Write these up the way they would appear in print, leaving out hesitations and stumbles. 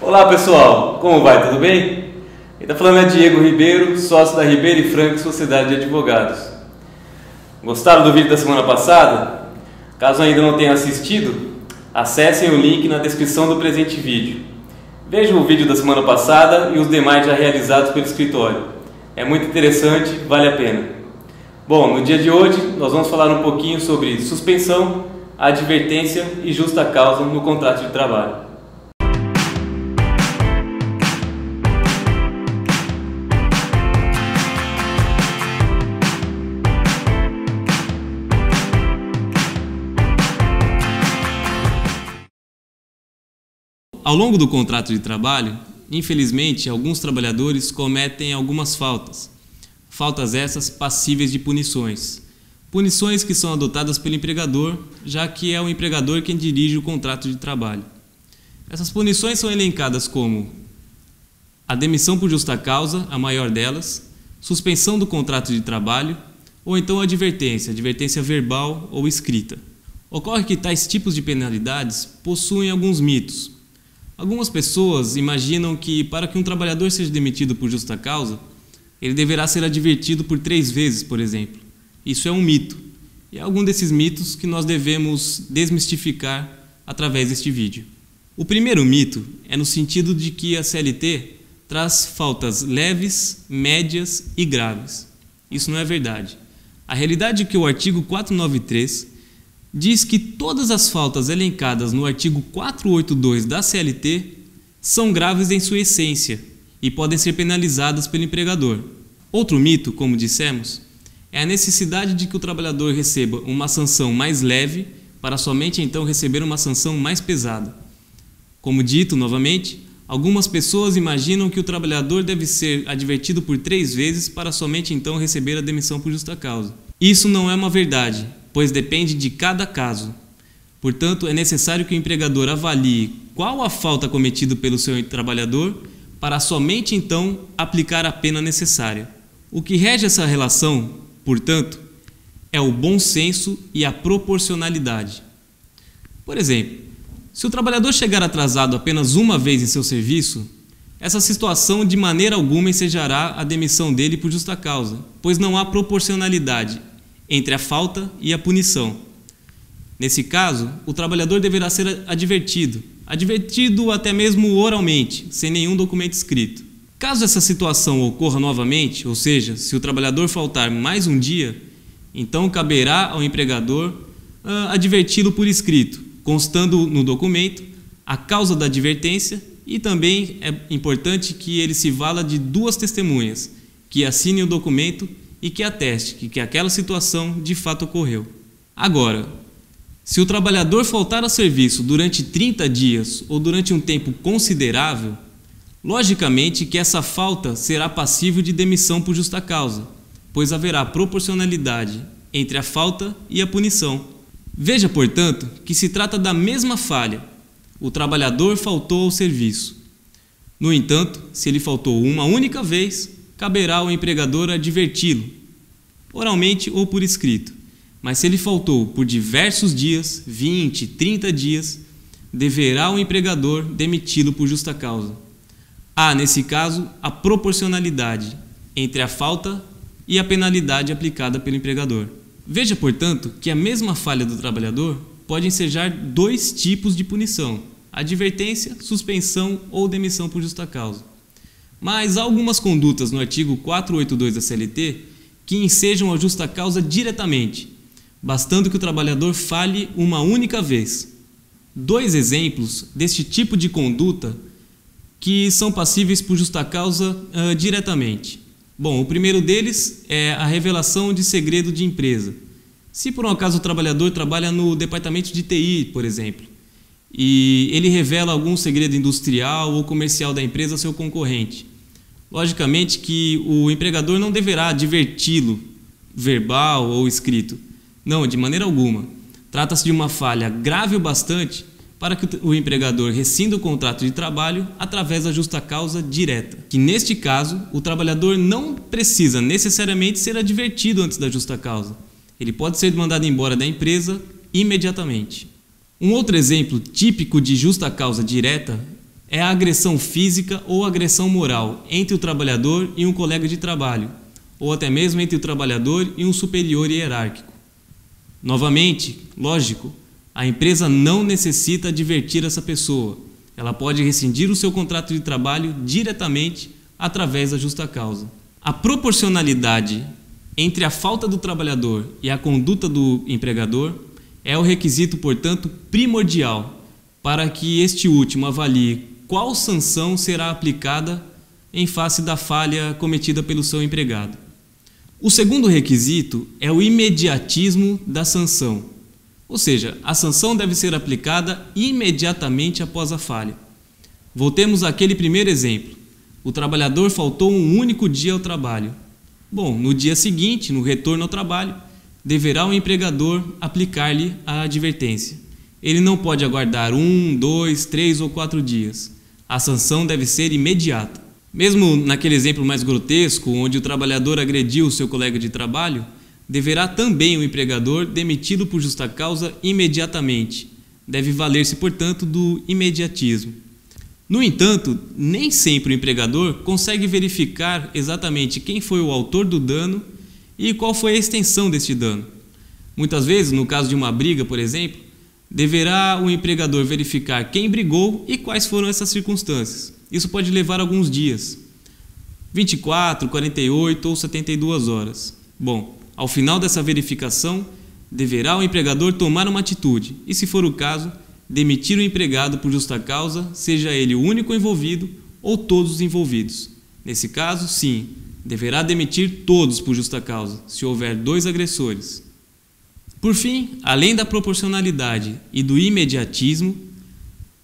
Olá pessoal, como vai? Tudo bem? Quem está falando é Diego Ribeiro, sócio da Ribeiro e Franco Sociedade de Advogados. Gostaram do vídeo da semana passada? Caso ainda não tenham assistido, acessem o link na descrição do presente vídeo. Vejam o vídeo da semana passada e os demais já realizados pelo escritório. É muito interessante, vale a pena. Bom, no dia de hoje nós vamos falar um pouquinho sobre suspensão, advertência e justa causa no contrato de trabalho. Ao longo do contrato de trabalho, infelizmente, alguns trabalhadores cometem algumas faltas. Faltas essas passíveis de punições. Punições que são adotadas pelo empregador, já que é o empregador quem dirige o contrato de trabalho. Essas punições são elencadas como a demissão por justa causa, a maior delas, suspensão do contrato de trabalho ou então advertência verbal ou escrita. Ocorre que tais tipos de penalidades possuem alguns mitos. Algumas pessoas imaginam que para que um trabalhador seja demitido por justa causa, ele deverá ser advertido por 3 vezes, por exemplo. Isso é um mito, e é algum desses mitos que nós devemos desmistificar através deste vídeo. O primeiro mito é no sentido de que a CLT traz faltas leves, médias e graves. Isso não é verdade. A realidade é que o artigo 493 diz que todas as faltas elencadas no artigo 482 da CLT são graves em sua essência e podem ser penalizadas pelo empregador. Outro mito, como dissemos, é a necessidade de que o trabalhador receba uma sanção mais leve para somente então receber uma sanção mais pesada. Como dito novamente, algumas pessoas imaginam que o trabalhador deve ser advertido por 3 vezes para somente então receber a demissão por justa causa. Isso não é uma verdade, pois depende de cada caso. Portanto, é necessário que o empregador avalie qual a falta cometida pelo seu trabalhador para somente então aplicar a pena necessária. O que rege essa relação, portanto, é o bom senso e a proporcionalidade. Por exemplo, se o trabalhador chegar atrasado apenas uma vez em seu serviço, essa situação de maneira alguma ensejará a demissão dele por justa causa, pois não há proporcionalidade entre a falta e a punição. Nesse caso, o trabalhador deverá ser advertido até mesmo oralmente, sem nenhum documento escrito. Caso essa situação ocorra novamente, ou seja, se o trabalhador faltar mais um dia, então caberá ao empregador adverti-lo por escrito, constando no documento a causa da advertência, e também é importante que ele se vala de 2 testemunhas, que assinem o documento e que ateste que aquela situação de fato ocorreu. Agora, se o trabalhador faltar ao serviço durante 30 dias ou durante um tempo considerável, logicamente que essa falta será passível de demissão por justa causa, pois haverá proporcionalidade entre a falta e a punição. Veja, portanto, que se trata da mesma falha. O trabalhador faltou ao serviço. No entanto, se ele faltou uma única vez, caberá ao empregador adverti-lo, oralmente ou por escrito. Mas se ele faltou por diversos dias, 20, 30 dias, deverá o empregador demiti-lo por justa causa. Há, nesse caso, a proporcionalidade entre a falta e a penalidade aplicada pelo empregador. Veja, portanto, que a mesma falha do trabalhador pode ensejar 2 tipos de punição: advertência, suspensão ou demissão por justa causa. Mas há algumas condutas no artigo 482 da CLT que ensejam a justa causa diretamente, bastando que o trabalhador falhe uma única vez. 2 exemplos deste tipo de conduta que são passíveis por justa causa diretamente. Bom, o primeiro deles é a revelação de segredo de empresa. Se por um acaso o trabalhador trabalha no departamento de TI, por exemplo, e ele revela algum segredo industrial ou comercial da empresa ao seu concorrente, logicamente que o empregador não deverá adverti-lo, verbal ou escrito. Não, de maneira alguma. Trata-se de uma falha grave o bastante para que o empregador rescinda o contrato de trabalho através da justa causa direta, que neste caso o trabalhador não precisa necessariamente ser advertido antes da justa causa. Ele pode ser mandado embora da empresa imediatamente. Um outro exemplo típico de justa causa direta é a agressão física ou agressão moral entre o trabalhador e um colega de trabalho, ou até mesmo entre o trabalhador e um superior hierárquico. Novamente, lógico, a empresa não necessita advertir essa pessoa. Ela pode rescindir o seu contrato de trabalho diretamente através da justa causa. A proporcionalidade entre a falta do trabalhador e a conduta do empregador é o requisito, portanto, primordial para que este último avalie qual sanção será aplicada em face da falha cometida pelo seu empregado. O segundo requisito é o imediatismo da sanção, ou seja, a sanção deve ser aplicada imediatamente após a falha. Voltemos àquele primeiro exemplo. O trabalhador faltou um único dia ao trabalho. Bom, no dia seguinte, no retorno ao trabalho, deverá o empregador aplicar-lhe a advertência. Ele não pode aguardar 1, 2, 3 ou 4 dias. A sanção deve ser imediata. Mesmo naquele exemplo mais grotesco, onde o trabalhador agrediu o seu colega de trabalho, deverá também o empregador demiti-lo por justa causa imediatamente. Deve valer-se, portanto, do imediatismo. No entanto, nem sempre o empregador consegue verificar exatamente quem foi o autor do dano e qual foi a extensão deste dano. Muitas vezes, no caso de uma briga, por exemplo, deverá o empregador verificar quem brigou e quais foram essas circunstâncias. Isso pode levar alguns dias, 24, 48 ou 72 horas. Bom, ao final dessa verificação, deverá o empregador tomar uma atitude e, se for o caso, demitir o empregado por justa causa, seja ele o único envolvido ou todos os envolvidos. Nesse caso, sim, deverá demitir todos por justa causa, se houver 2 agressores. Por fim, além da proporcionalidade e do imediatismo,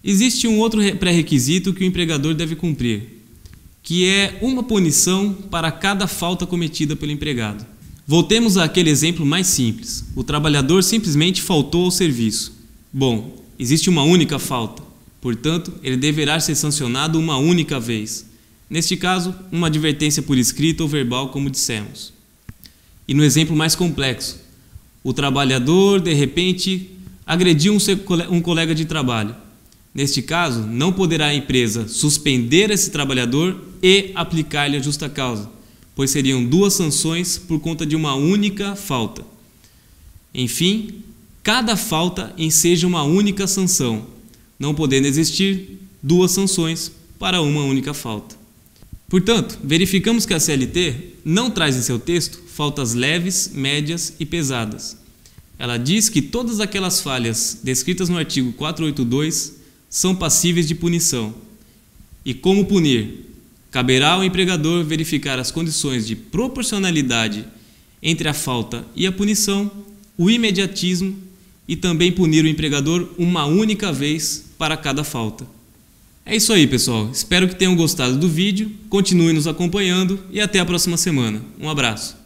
existe um outro pré-requisito que o empregador deve cumprir, que é uma punição para cada falta cometida pelo empregado. Voltemos àquele exemplo mais simples. O trabalhador simplesmente faltou ao serviço. Bom, existe uma única falta, portanto, ele deverá ser sancionado uma única vez. Neste caso, uma advertência por escrito ou verbal, como dissemos. E no exemplo mais complexo, o trabalhador, de repente, agrediu um colega de trabalho. Neste caso, não poderá a empresa suspender esse trabalhador e aplicar-lhe a justa causa, pois seriam 2 sanções por conta de uma única falta. Enfim, cada falta enseja uma única sanção, não podendo existir 2 sanções para uma única falta. Portanto, verificamos que a CLT não traz em seu texto faltas leves, médias e pesadas. Ela diz que todas aquelas falhas descritas no artigo 482 são passíveis de punição. E como punir? Caberá ao empregador verificar as condições de proporcionalidade entre a falta e a punição, o imediatismo e também punir o empregador uma única vez para cada falta. É isso aí, pessoal. Espero que tenham gostado do vídeo, continuem nos acompanhando e até a próxima semana. Um abraço.